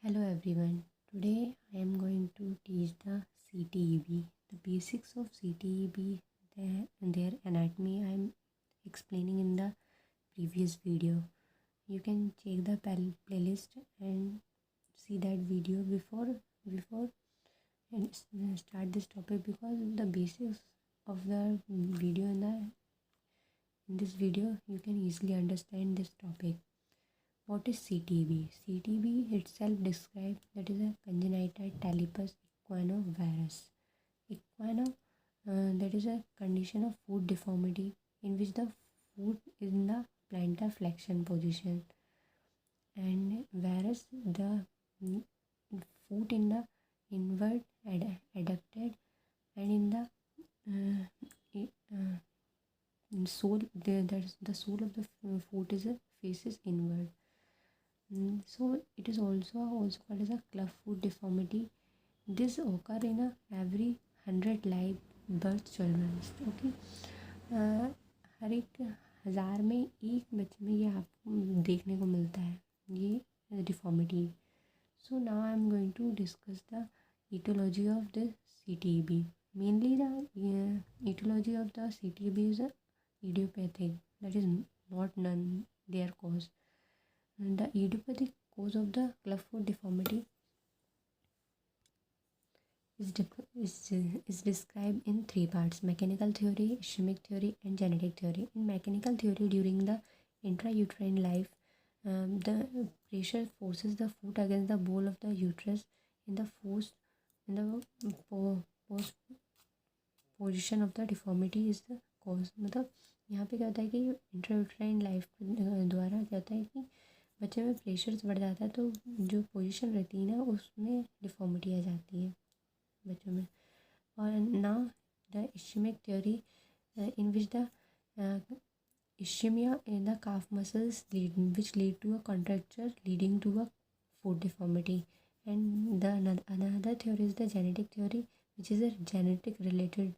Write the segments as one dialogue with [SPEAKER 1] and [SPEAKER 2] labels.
[SPEAKER 1] Hello everyone. Today I am going to teach the CTEV. The basics of CTEV and their anatomy I am explaining in the previous video. You can check the playlist and see that video before and start this topic, because the basics of the video in this video you can easily understand this topic. What is CTB? CTB itself describes that is a congenital talipes equino varus. Equino, that is a condition of foot deformity in which the foot is in the plantar flexion position, and varus the foot in the inward adducted, and in the sole, the sole of the foot is faces inward. So it is also called as a club foot deformity. This occur in every 100 live birth children. Okay, हर एक 1000 में एक बच्चे में ये आपको देखने को मिलता है, ये deformity. So now I am going to discuss the etiology of the CTEB. Mainly the etiology of the CTEB is idiopathic, that is not known their cause. The idiopathic cause of the clubfoot deformity is described in three parts: mechanical theory, ischemic theory, and genetic theory. In mechanical theory, during the intrauterine life, the pressure forces the foot against the ball of the uterus in the post position of the deformity is the cause. मतलब यहाँ पे क्या होता है कि intrauterine life द्वारा क्या होता है कि बच्चे में प्रेशर्स बढ़ जाता है, तो जो पोजीशन रहती है ना उसमें डिफॉर्मिटी आ जाती है बच्चों में. और now the ischemic theory in which the ischemia in the calf muscles which lead to a contracture leading to a foot deformity. And the another theory is the genetic theory, which is a genetic related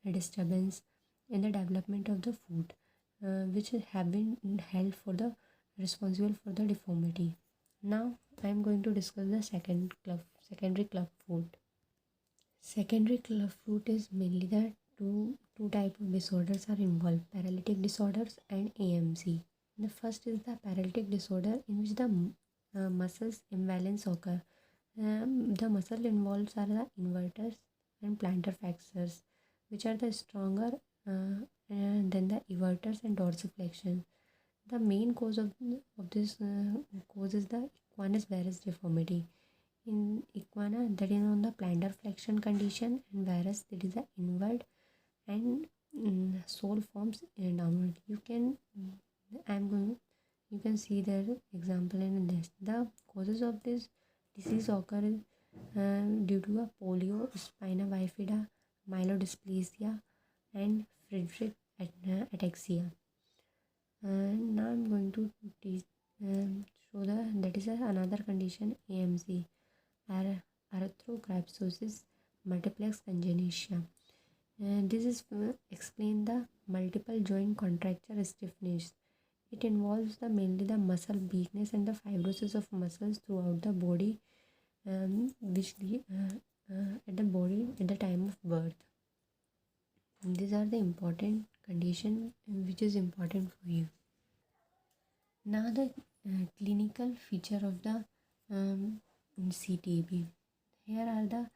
[SPEAKER 1] disturbance in the development of the foot, which have been held for the responsible for the deformity. Now I am going to discuss the secondary club foot. Secondary club foot is mainly the two type of disorders are involved: paralytic disorders and AMC. The first is the paralytic disorder, in which the muscles imbalance occur. The muscle involved are the inverters and plantar flexors, which are the stronger than the everters and dorsiflexion. The main cause of this cause is the equinus varus deformity. In equina, that is on the plantar flexion condition, and varus, that is the inward, and sole forms downward. You can see the example in this. The causes of this disease occur due to a polio, spina bifida, myelodysplasia, and Friedreich ataxia. Now I'm going to show that is another condition, AMC, arthrogryposis multiplex congenita. This is explain the multiple joint contracture stiffness. It involves mainly the muscle weakness and the fibrosis of muscles throughout the body, which at the time of birth. These are the important condition which is important for you. Now the clinical feature of the CTEB. Here are the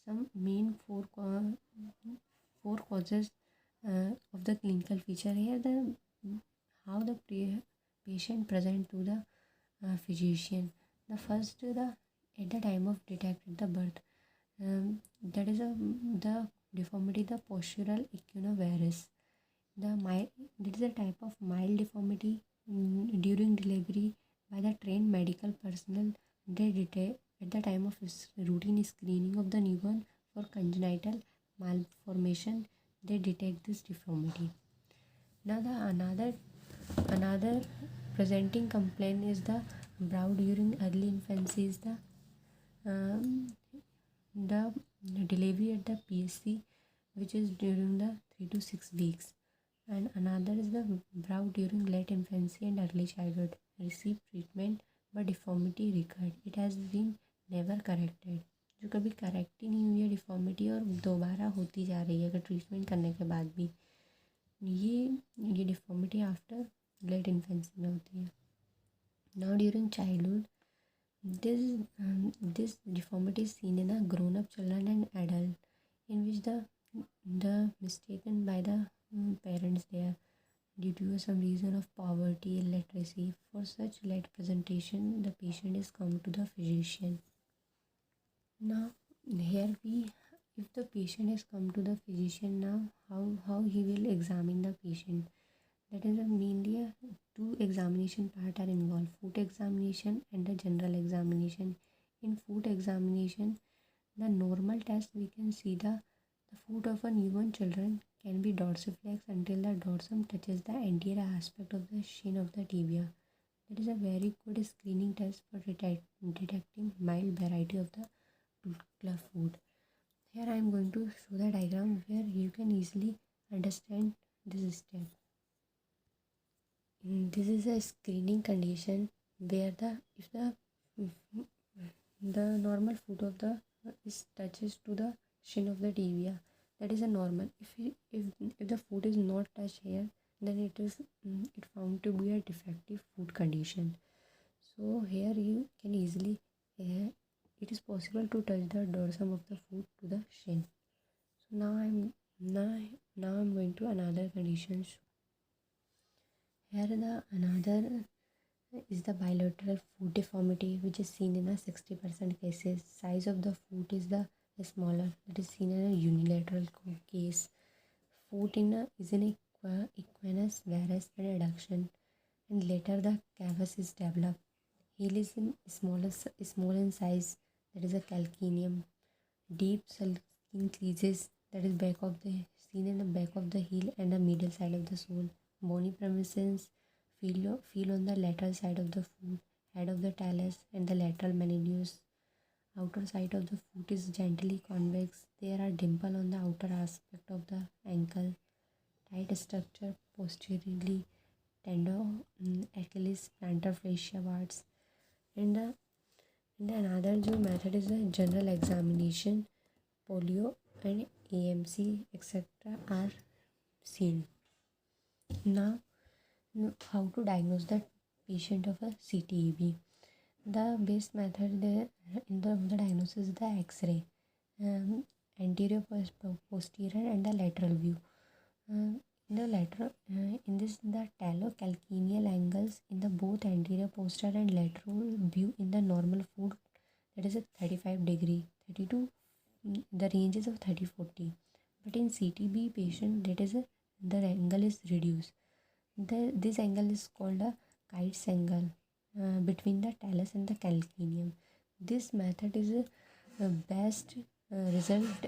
[SPEAKER 1] some main four causes of the clinical feature. Here the how the patient present to the physician. The first, at the time of detected the birth, that is the deformity, the postural equino varus. That is a type of mild deformity during delivery by the trained medical personnel. They detect at the time of routine screening of the newborn for congenital malformation. They detect this deformity. Now the another presenting complaint is the brow during early infancy is the delivery at the PSC, which is during the 3 to 6 weeks. And another is the brow during late infancy and early childhood. Receive treatment but deformity recurred. It has been never corrected. जो कभी correct ही नहीं हुई है deformity और दोबारा होती जा रही है अगर ट्रीटमेंट करने के बाद भी, ये डिफॉर्मिटी आफ्टर लेट इन्फेंसी में होती है. Now during childhood this deformity is seen in a grown-up children and adult, in which the mistaken by the parents there due to some reason of poverty, illiteracy. For such late presentation, the patient is come to the physician. Now here if the patient has come to the physician, now how he will examine the patient. That is mainly two examination part are involved, foot examination and the general examination. In foot examination, the normal test we can see the foot of a newborn children can be dorsiflex until the dorsum touches the anterior aspect of the shin of the tibia. That is a very good screening test for detecting mild variety of the club foot. Here I am going to show the diagram where you can easily understand this step. This is a screening condition where the normal foot of the is touches to the shin of the tibia, that is a normal. If the foot is not touched here, then it found to be a defective foot condition. So here you can easily it is possible to touch the dorsum of the foot to the shin. So now I'm going to another condition. Here another is the bilateral foot deformity, which is seen in a 60% cases. Size of the foot is the smaller, that is seen in a unilateral case. Foot is in equinus, varus and adduction, and later the cavus is developed. Heel is in small in size, that is a calcaneum. Deep sulking creases, that is seen in the back of the heel and the medial side of the sole. Bony prominence feel on the lateral side of the foot, head of the talus and the lateral malleolus. Outer side of the foot is gently convex. There are dimple on the outer aspect of the ankle. Tight structure posteriorly, tendon, Achilles, plantar fascia parts. And the another method is the general examination. Polio and AMC etc. are seen. Now, how to diagnose the patient of a CTEV? The best method in the diagnosis is the X-ray, anterior, posterior, and the lateral view. In the talocalcaneal angles in the both anterior, posterior, and lateral view in the normal foot, that is a 35 degree, 32. The range is of 30-40. But in CTB patient, the angle is reduced. This angle is called a Kite's angle between the talus and the calcaneum. This method is a best result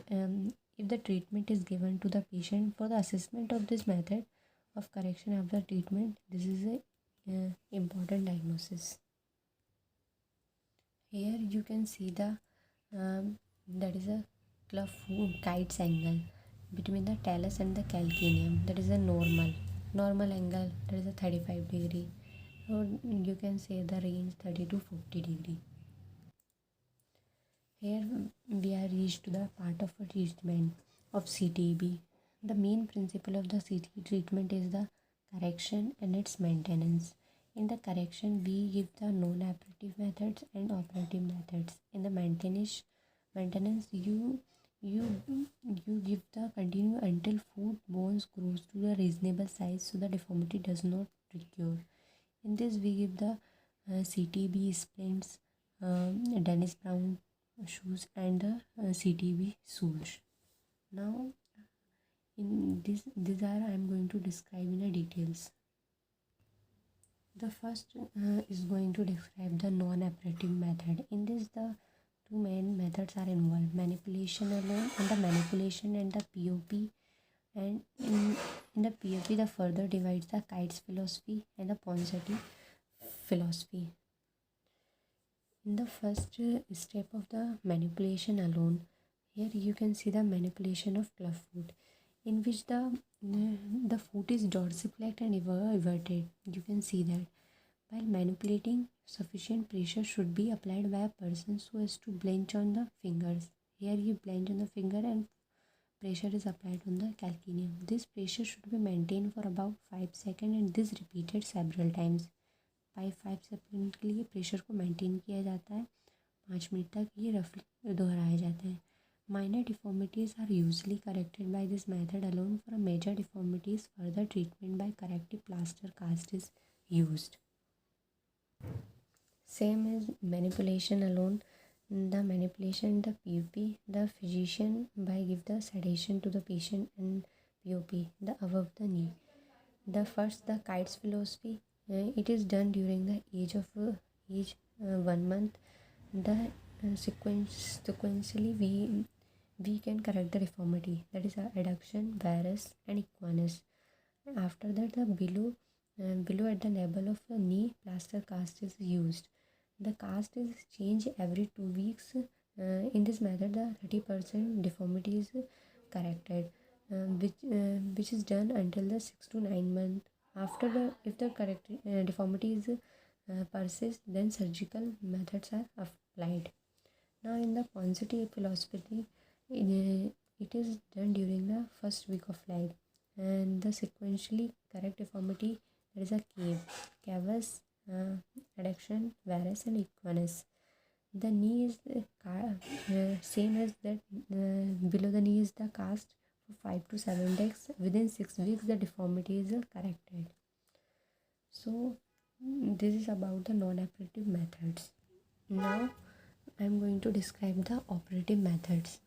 [SPEAKER 1] if the treatment is given to the patient. For the assessment of this method of correction of the treatment, this is a important diagnosis. Here you can see the that is a club foot Kite's angle between the talus and the calcaneum. That is a normal angle, that is a 35 degree, or you can say the range 30-40 degree. Here we are reached to the part of a treatment of CTEB. The main principle of the CTEB treatment is the correction and its maintenance. In the correction, we give the non-operative methods and operative methods. In the maintenance you give the continue until foot bones grows to a reasonable size so the deformity does not recur. In this we give the CTB splints, Dennis Brown shoes and the CTB shoes. Now in these are I am going to describe in a details. The first is going to describe the non-operative method. In this the two main methods are involved, manipulation alone and the manipulation and the POP. And in the POP the further divides the Kite's philosophy and the Ponseti philosophy. In the first step of the manipulation alone, here you can see the manipulation of club foot, in which the foot is dorsiflexed and everted. You can see that. While manipulating, sufficient pressure should be applied by a person so as to blench on the fingers. Here you blench on the finger and pressure is applied on the calcaneum. This pressure should be maintained for about 5 seconds and this repeated several times. 5 second के लिए pressure को maintain किया जाता है, 5 minute तक ये रफली दोहराया जाता है. Minor deformities are usually corrected by this method alone. For major deformities, further treatment by corrective plaster cast is used. Same as manipulation alone. The manipulation, the POP, the physician by give the sedation to the patient and POP, the above the knee. The first, the Kite's philosophy. It is done during the age 1 month. The sequentially we can correct the deformity, that is adduction, varus and equinus. After that, the below at the level of the knee plaster cast is used. The cast is changed every 2 weeks. In this method, the 30% deformity is corrected, which is done until the 6 to 9 month. After if the correct deformity is persists, then surgical methods are applied. Now, in the Ponseti philosophy, it is done during the first week of life, and the sequentially correct deformity, that is a cavus, adduction, varus and equinus. The knee is same as that. Below the knee is the cast for 5 to 7 days. Within 6 weeks, the deformity is corrected. So this is about the non-operative methods. Now I am going to describe the operative methods.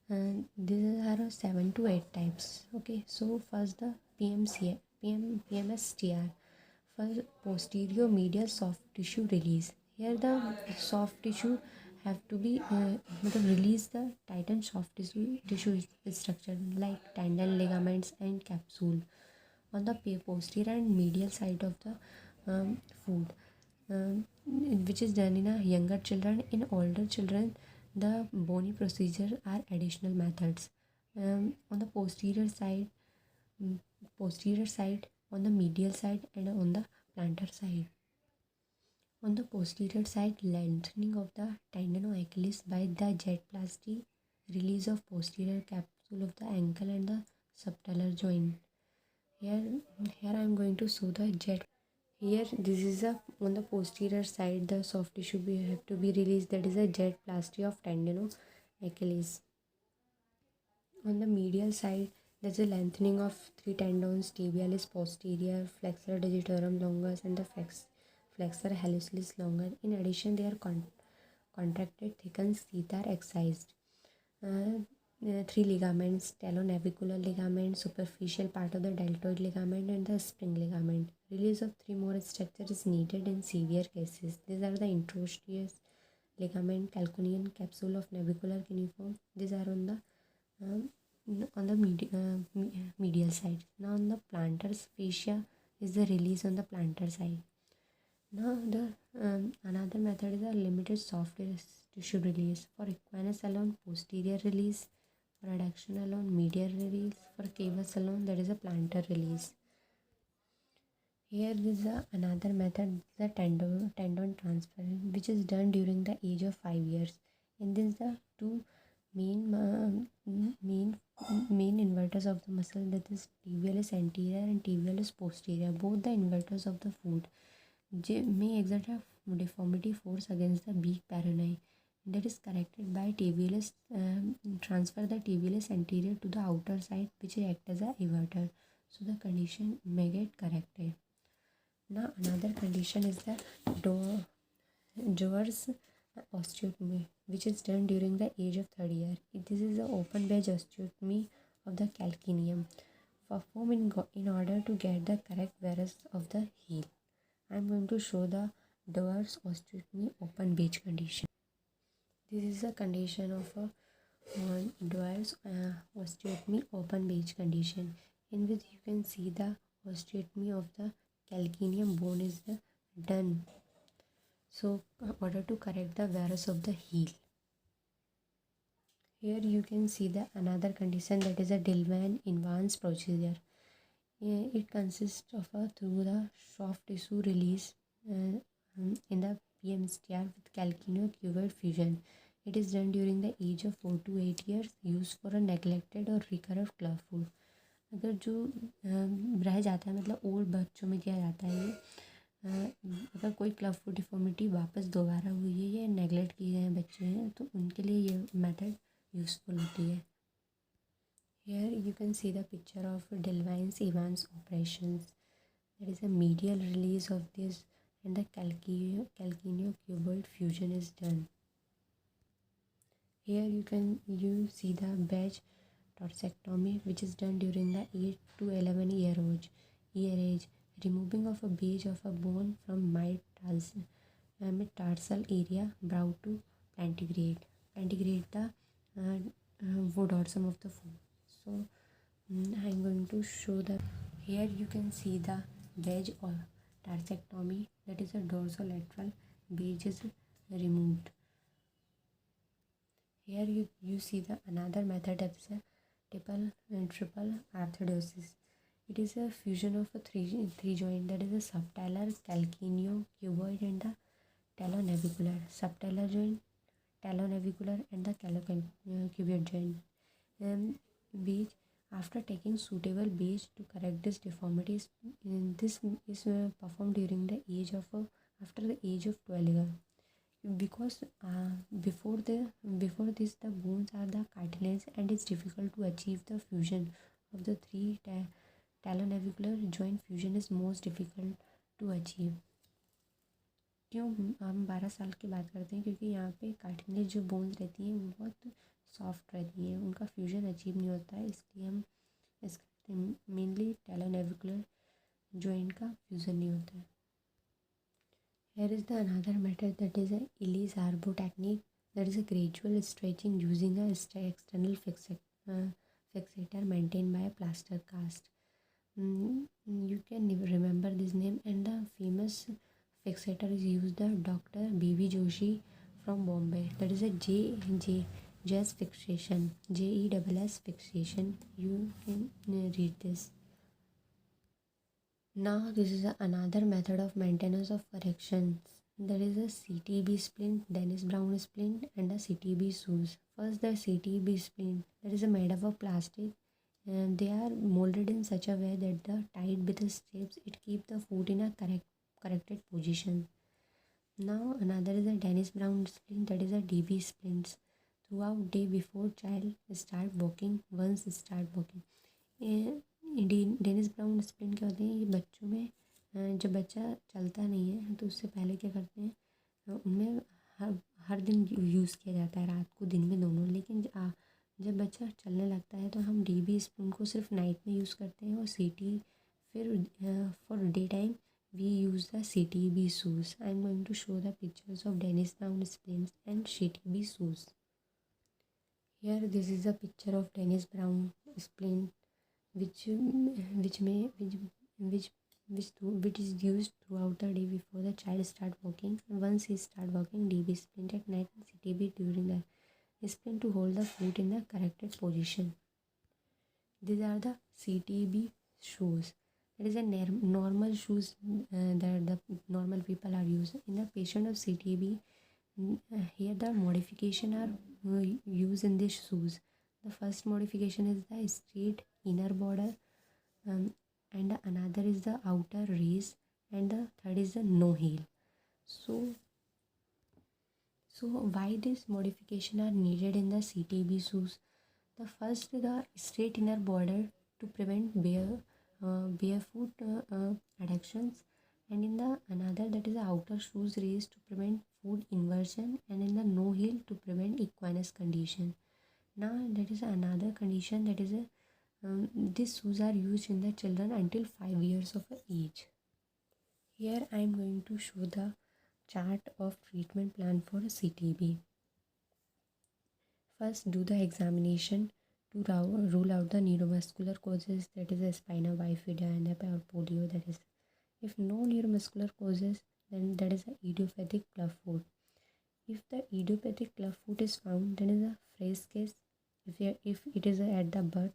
[SPEAKER 1] These are 7 to 8 types. Okay, so first the PMSTR. First, posterior medial soft tissue release. Here the soft tissue have to be release the tightened soft tissue structure like tendon, ligaments and capsule on the posterior and medial side of the foot, which is done in a younger children. In older children, the bony procedure are additional methods. On the posterior side, on the medial side and on the plantar side. On the posterior side, lengthening of the tendon of Achilles by the jetplasty, release of posterior capsule of the ankle and the subtalar joint. Here I am going to show the jet. Here this is on the posterior side, the soft tissue have to be released, that is a jetplasty of tendon of Achilles. On the medial side, there is a lengthening of 3 tendons, tibialis posterior, flexor digitorum longus and the flexor hallucis longus. In addition, they are contracted, thickened, teeth are excised. 3 ligaments, talonavicular ligament, superficial part of the deltoid ligament and the spring ligament. Release of 3 more structures is needed in severe cases. These are the interosseous ligament, calcanean capsule of navicular cuneiform. These are on the medial side. Now on the plantar fascia is the release on the plantar side. Now the another method is a limited soft tissue release. For equinus alone, posterior release. For adduction alone, medial release. For cavus alone, that is a plantar release. Here is another method, the tendon transfer, which is done during the age of 5 years. In this, the 2 main inverters of the muscle, that is tibialis anterior and tibialis posterior, both the inverters of the foot, may exert a deformity force against the beak peroneal. That is corrected by tibialis, transfer the tibialis anterior to the outer side, which act as a everter. So the condition may get corrected. Now another condition is the Doer's osteotomy, which is done during the age of 3rd year. This is the open wedge osteotomy of the calcaneum, performed in order to get the correct varus of the heel. I am going to show the Doer's osteotomy open wedge condition. This is a condition of a Doer's osteotomy open wedge condition, in which you can see the osteotomy of the calcaneum bone is done. So, in order to correct the varus of the heel. Here you can see the another condition, that is a Dillman-Evans procedure. It consists of through the soft tissue release in the PMSTR with calcaneocuboid fusion. It is done during the age of 4 to 8 years, used for a neglected or recurrent clubfoot. अगर जो रह जाता है मतलब old बच्चों में किया जाता है ये, अगर कोई क्लबफुट डिफॉर्मिटी वापस दोबारा हुई है या नेगलेक्ट किए गए बच्चे हैं तो उनके लिए ये मेथड यूज़फुल होती है. Here you can see the picture of Delvines-Evans operations. There is a medial release of this and the calcaneocuboid fusion is done. Here you see the badge torsectomy which is done during the 8 to 11 year age, removing of a badge of a bone from mid-tarsal area brow to plantigrade the dorsum of the foot. So I'm going to show the. Here you can see the wedge or tarsectomy, that is a dorsolateral wedge is removed. Here you see the another method, that is a triple orthodosis. It is a fusion of a three joint, that is a subtalar, calcaneocuboid and the talonavicular. Subtalar joint, talonavicular and the calcaneocuboid joint. Which after taking suitable base to correct this deformities, this is performed during the age of after the age of 12, because before this the bones are the cartilage and it's difficult to achieve the fusion of the three talonavicular joint. Fusion is most difficult to achieve. क्यों हम 12 साल की बात करते हैं? क्योंकि यहाँ पे कार्टिलेज जो बोन्स रहती हैं वो बहुत सॉफ्ट रहती हैं, उनका फ्यूजन अचीव नहीं होता है, इसलिए हम इसका मेनली टैलोनेविकुलर जॉइंट का फ्यूजन नहीं होता है. Here is the another method, that is a Ellis-Arbo technique, that is a gradual stretching using a external fixator maintained by a plaster cast. You can remember this name, and the famous fixator is used the Dr. B.V. Joshi from Bombay, that is a Jazz fixation, JESS fixation. You can read this. Now this is another method of maintenance of corrections. There is a CTEV splint, Dennis Brown splint and a CTEV shoes. First the CTEV splint, that is made up of plastic, and they are molded in such a way that the tied with the strips it keep the foot in a corrected position. Now another is a Dennis Brown splint, that is a DB splints. Throughout day before child start walking, once start walking. Dennis Brown splint क्या होते हैं? ये बच्चों में जब बच्चा चलता नहीं है तो उससे पहले क्या करते हैं, उनमें हर दिन यूज़ किया जाता है, रात को दिन में दोनों. लेकिन जब बच्चा चलने लगता है तो हम डीबी स्पून को सिर्फ नाइट में यूज़ करते हैं, और सीटी फिर for day time we use the CTEV shoes. I am going to show the pictures of Dennis Brown splints and CTEV shoes. Here this is a picture of Dennis Brown splint which is used throughout the day before the child start walking. Once he start walking, DB splint at night and CTB during the splint to hold the foot in the corrected position. These are the CTB shoes. That is a normal shoes that the normal people are using. In the patient of CTB, here the modification are used in these shoes. The first modification is the straight inner border, and another is the outer raise, and the third is the no heel. So why this modification are needed in the CTB shoes? The first, the straight inner border to prevent barefoot adductions, and in the another, that is the outer shoes raised to prevent foot inversion, and in the no heel to prevent equinus condition. Now that is another condition, that is these shoes are used in the children until 5 years of age. Here I am going to show the chart of treatment plan for CTB. First, do the examination to rule out the neuromuscular causes, that is a spina bifida and a polio. That is, if no neuromuscular causes, then that is a idiopathic clubfoot. If the idiopathic clubfoot is found, then is a fresh case. If it is at the birth,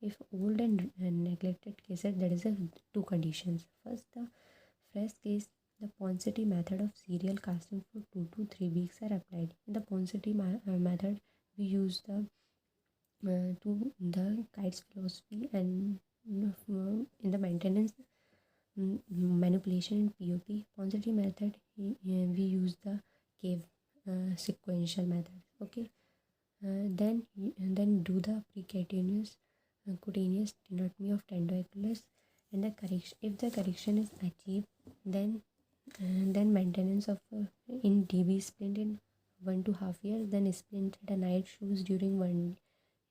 [SPEAKER 1] if old and neglected cases, that is a two conditions. First, the fresh case The Ponseti method of serial casting for 2 to 3 weeks are applied. In the Ponseti method, we use the kites philosophy and in the maintenance manipulation in POP. Ponseti method, we use the cave sequential method. Okay. Then do the precutaneous cutaneous tenotomy of tendinoculus, and the correction. If the correction is achieved, then maintenance of in DB splint in 1.5 years. Then splint the night shoes during 1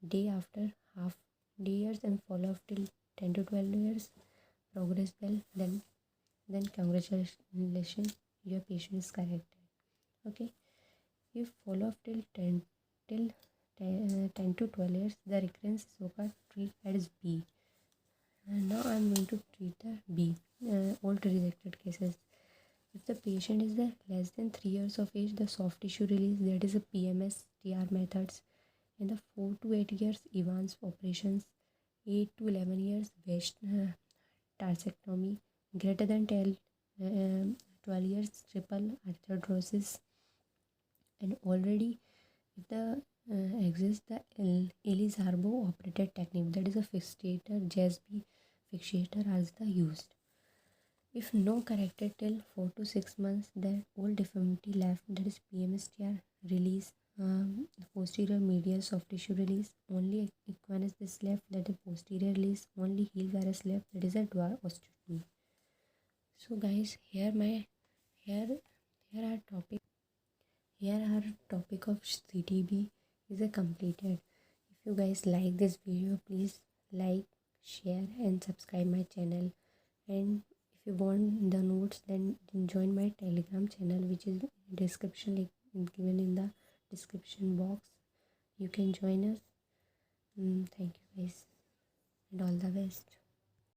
[SPEAKER 1] day after half years, and follow up till 10 to 12 years. Progress well. Then congratulations, your patient is corrected. Okay. If follow up till 10 to 12 years, the recurrence is occurred, treat as B. And now I am going to treat the B, all rejected cases. If the patient is less than 3 years of age, the soft tissue release, that is a PMS TR methods. In the 4 to 8 years, Evans operations. 8 to 11 years, waist tarsectomy. Greater than 12 years, triple arthrodesis. And already, if the exists the Elizarbo operated technique, that is a fixator, JSB fixator as the used. If no corrected till 4 to 6 months, the old deformity left, that is PMSTR release, posterior medial soft tissue release, only equinus is left, that is posterior release, only heel varus left, that is a dwarf osteotomy. So guys, here our topic of CTEV is completed. If you guys like this video, please like, share and subscribe my channel. And if you want the notes, then join my Telegram channel, which is description given in the description box. You can join us. Thank you guys, and all the best.